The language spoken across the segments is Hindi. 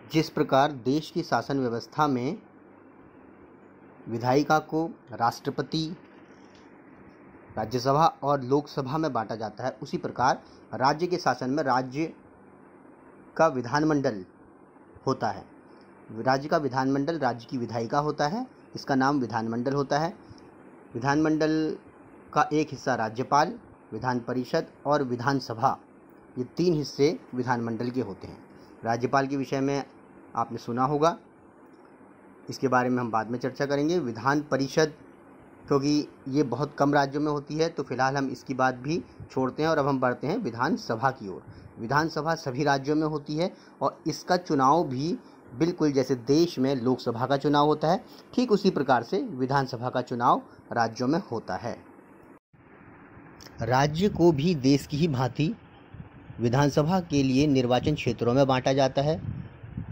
जिस प्रकार देश की शासन व्यवस्था में विधायिका को राष्ट्रपति, राज्यसभा और लोकसभा में बांटा जाता है, उसी प्रकार राज्य के शासन में राज्य का विधानमंडल होता है। राज्य का विधानमंडल राज्य की विधायिका होता है, इसका नाम विधानमंडल होता है। विधानमंडल का एक हिस्सा राज्यपाल, विधान परिषद और विधानसभा, ये 3 हिस्से विधानमंडल के होते हैं। राज्यपाल के विषय में आपने सुना होगा, इसके बारे में हम बाद में चर्चा करेंगे। विधान परिषद, क्योंकि ये बहुत कम राज्यों में होती है, तो फिलहाल हम इसकी बात भी छोड़ते हैं और अब हम बढ़ते हैं विधानसभा की ओर। विधानसभा सभी राज्यों में होती है और इसका चुनाव भी बिल्कुल जैसे देश में लोकसभा का चुनाव होता है, ठीक उसी प्रकार से विधानसभा का चुनाव राज्यों में होता है। राज्य को भी देश की ही भांति विधानसभा के लिए निर्वाचन क्षेत्रों में बांटा जाता है।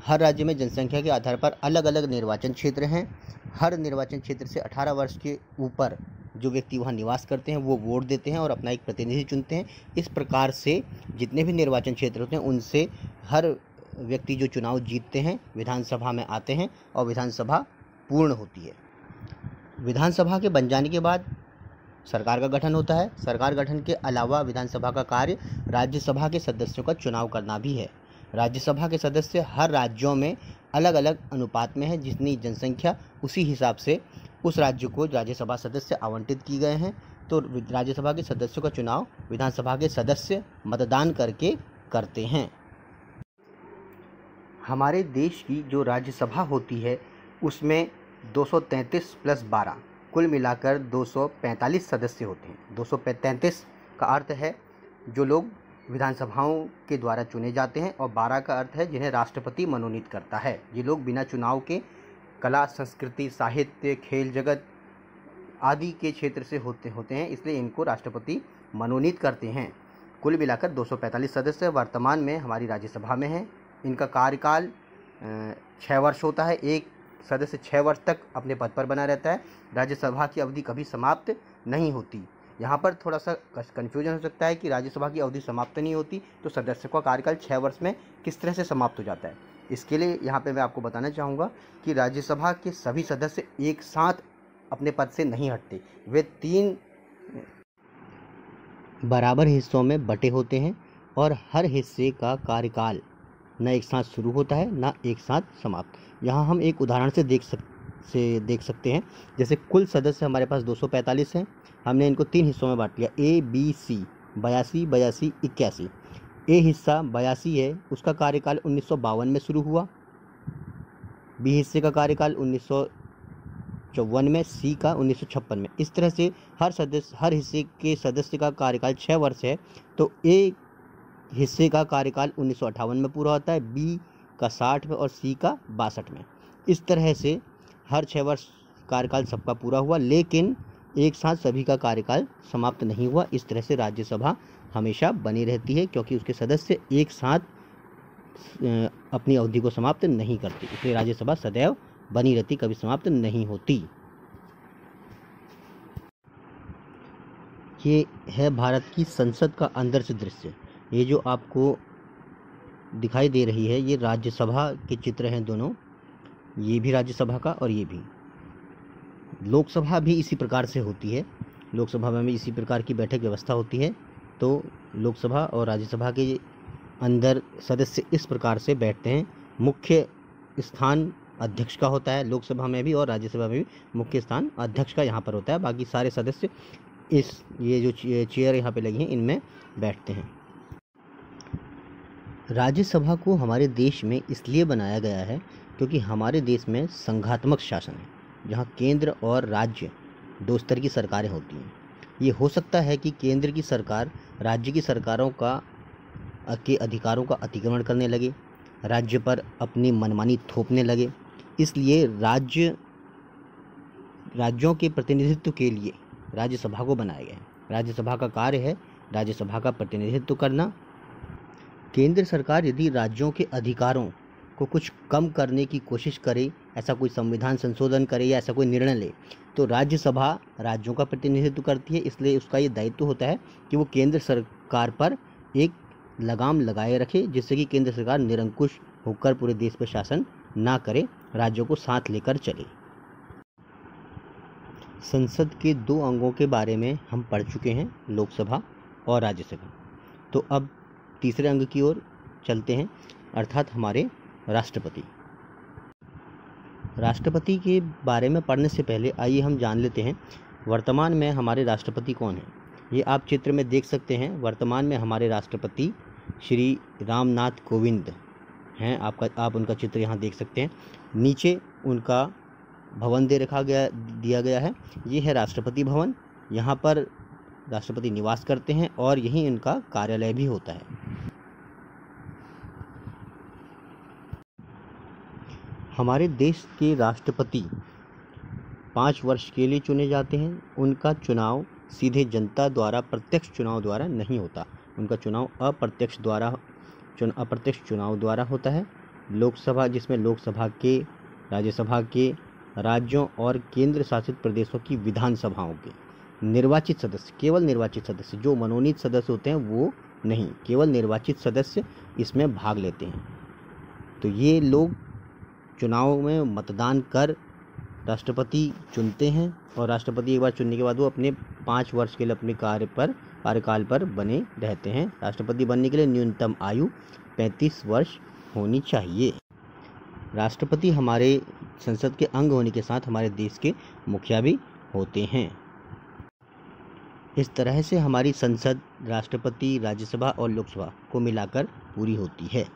हर राज्य में जनसंख्या के आधार पर अलग अलग निर्वाचन क्षेत्र हैं। हर निर्वाचन क्षेत्र से 18 वर्ष के ऊपर जो व्यक्ति वहां निवास करते हैं वो वोट देते हैं और अपना एक प्रतिनिधि चुनते हैं। इस प्रकार से जितने भी निर्वाचन क्षेत्र होते हैं उनसे हर व्यक्ति जो चुनाव जीतते हैं विधानसभा में आते हैं और विधानसभा पूर्ण होती है। विधानसभा के बन जाने के बाद सरकार का गठन होता है। सरकार गठन के अलावा विधानसभा का कार्य राज्यसभा के सदस्यों का चुनाव करना भी है। राज्यसभा के सदस्य हर राज्यों में अलग अलग अनुपात में है, जितनी जनसंख्या उसी हिसाब से उस राज्य को राज्यसभा सदस्य आवंटित किए गए हैं। तो राज्यसभा के सदस्यों का चुनाव विधानसभा के सदस्य मतदान करके करते हैं। हमारे देश की जो राज्यसभा होती है उसमें 233 + 12 कुल मिलाकर 245 सदस्य होते हैं। 233 का अर्थ है जो लोग विधानसभाओं के द्वारा चुने जाते हैं और 12 का अर्थ है जिन्हें राष्ट्रपति मनोनीत करता है। ये लोग बिना चुनाव के कला, संस्कृति, साहित्य, खेल जगत आदि के क्षेत्र से होते हैं, इसलिए इनको राष्ट्रपति मनोनीत करते हैं। कुल मिलाकर 245 सदस्य वर्तमान में हमारी राज्यसभा में हैं। इनका कार्यकाल 6 वर्ष होता है। एक सदस्य 6 वर्ष तक अपने पद पर बना रहता है। राज्यसभा की अवधि कभी समाप्त नहीं होती। यहाँ पर थोड़ा सा कन्फ्यूजन हो सकता है कि राज्यसभा की अवधि समाप्त नहीं होती तो सदस्य का कार्यकाल 6 वर्ष में किस तरह से समाप्त हो जाता है। इसके लिए यहाँ पे मैं आपको बताना चाहूँगा कि राज्यसभा के सभी सदस्य एक साथ अपने पद से नहीं हटते। वे 3 बराबर हिस्सों में बटे होते हैं और हर हिस्से का कार्यकाल न एक साथ शुरू होता है न एक साथ समाप्त। यहाँ हम एक उदाहरण से देख सकते हैं। जैसे कुल सदस्य हमारे पास 245 हैं। हमने इनको 3 हिस्सों में बांट लिया, ए, बी, सी, 82, 82, 81। ए हिस्सा 82 है, उसका कार्यकाल 1952 में शुरू हुआ। बी हिस्से का कार्यकाल 1954 में, सी का 1956 में। इस तरह से हर हिस्से के सदस्य का कार्यकाल 6 वर्ष है। तो ए हिस्से का कार्यकाल 1958 में पूरा होता है, बी का 60 में और सी का 62 में। इस तरह से हर 6 वर्ष कार्यकाल सबका पूरा हुआ, लेकिन एक साथ सभी का कार्यकाल समाप्त नहीं हुआ। इस तरह से राज्यसभा हमेशा बनी रहती है क्योंकि उसके सदस्य एक साथ अपनी अवधि को समाप्त नहीं करते, इसलिए राज्यसभा सदैव बनी रहती, कभी समाप्त नहीं होती। ये है भारत की संसद का अंदर से दृश्य। ये जो आपको दिखाई दे रही है ये राज्यसभा के चित्र हैं दोनों, ये भी राज्यसभा का और ये भी। लोकसभा भी इसी प्रकार से होती है। लोकसभा में भी इसी प्रकार की बैठक व्यवस्था होती है। तो लोकसभा और राज्यसभा के अंदर सदस्य इस प्रकार से बैठते हैं। मुख्य स्थान अध्यक्ष का होता है लोकसभा में भी और राज्यसभा में भी मुख्य स्थान अध्यक्ष का यहाँ पर होता है। बाकी सारे सदस्य ये जो चेयर यहाँ पे लगी हैं इनमें बैठते हैं। राज्यसभा को हमारे देश में इसलिए बनाया गया है क्योंकि हमारे देश में संघात्मक शासन है, जहाँ केंद्र और राज्य 2 स्तर की सरकारें होती हैं। ये हो सकता है कि केंद्र की सरकार राज्य की सरकारों के अधिकारों का अतिक्रमण करने लगे, राज्य पर अपनी मनमानी थोपने लगे। इसलिए राज्यों के प्रतिनिधित्व के लिए राज्यसभा को बनाया गया है। राज्यसभा का कार्य है राज्यसभा का प्रतिनिधित्व करना। केंद्र सरकार यदि राज्यों के अधिकारों को कुछ कम करने की कोशिश करे, ऐसा कोई संविधान संशोधन करे या ऐसा कोई निर्णय ले, तो राज्यसभा राज्यों का प्रतिनिधित्व करती है। इसलिए उसका ये दायित्व होता है कि वो केंद्र सरकार पर एक लगाम लगाए रखे, जिससे कि केंद्र सरकार निरंकुश होकर पूरे देश पर शासन ना करे, राज्यों को साथ लेकर चले। संसद के 2 अंगों के बारे में हम पढ़ चुके हैं, लोकसभा और राज्यसभा। तो अब तीसरे अंग की ओर चलते हैं, अर्थात हमारे राष्ट्रपति। राष्ट्रपति के बारे में पढ़ने से पहले आइए हम जान लेते हैं वर्तमान में हमारे राष्ट्रपति कौन हैं। ये आप चित्र में देख सकते हैं, वर्तमान में हमारे राष्ट्रपति श्री रामनाथ कोविंद हैं। आप उनका चित्र यहाँ देख सकते हैं। नीचे उनका भवन दिया गया है। ये है राष्ट्रपति भवन। यहाँ पर राष्ट्रपति निवास करते हैं और यहीं इनका कार्यालय भी होता है। हमारे देश के राष्ट्रपति 5 वर्ष के लिए चुने जाते हैं। उनका चुनाव सीधे जनता द्वारा प्रत्यक्ष चुनाव द्वारा नहीं होता। उनका चुनाव अप्रत्यक्ष चुनाव द्वारा होता है। लोकसभा, जिसमें लोकसभा के, राज्यसभा के, राज्यों और केंद्र शासित प्रदेशों की विधानसभाओं के निर्वाचित सदस्य, केवल निर्वाचित सदस्य, जो मनोनीत सदस्य होते हैं वो नहीं, केवल निर्वाचित सदस्य इसमें भाग लेते हैं। तो ये लोग चुनाव में मतदान कर राष्ट्रपति चुनते हैं और राष्ट्रपति एक बार चुनने के बाद वो अपने 5 वर्ष के लिए अपने कार्यकाल पर बने रहते हैं। राष्ट्रपति बनने के लिए न्यूनतम आयु 35 वर्ष होनी चाहिए। राष्ट्रपति हमारे संसद के अंग होने के साथ हमारे देश के मुखिया भी होते हैं। इस तरह से हमारी संसद, राष्ट्रपति, राज्यसभा और लोकसभा को मिलाकर पूरी होती है।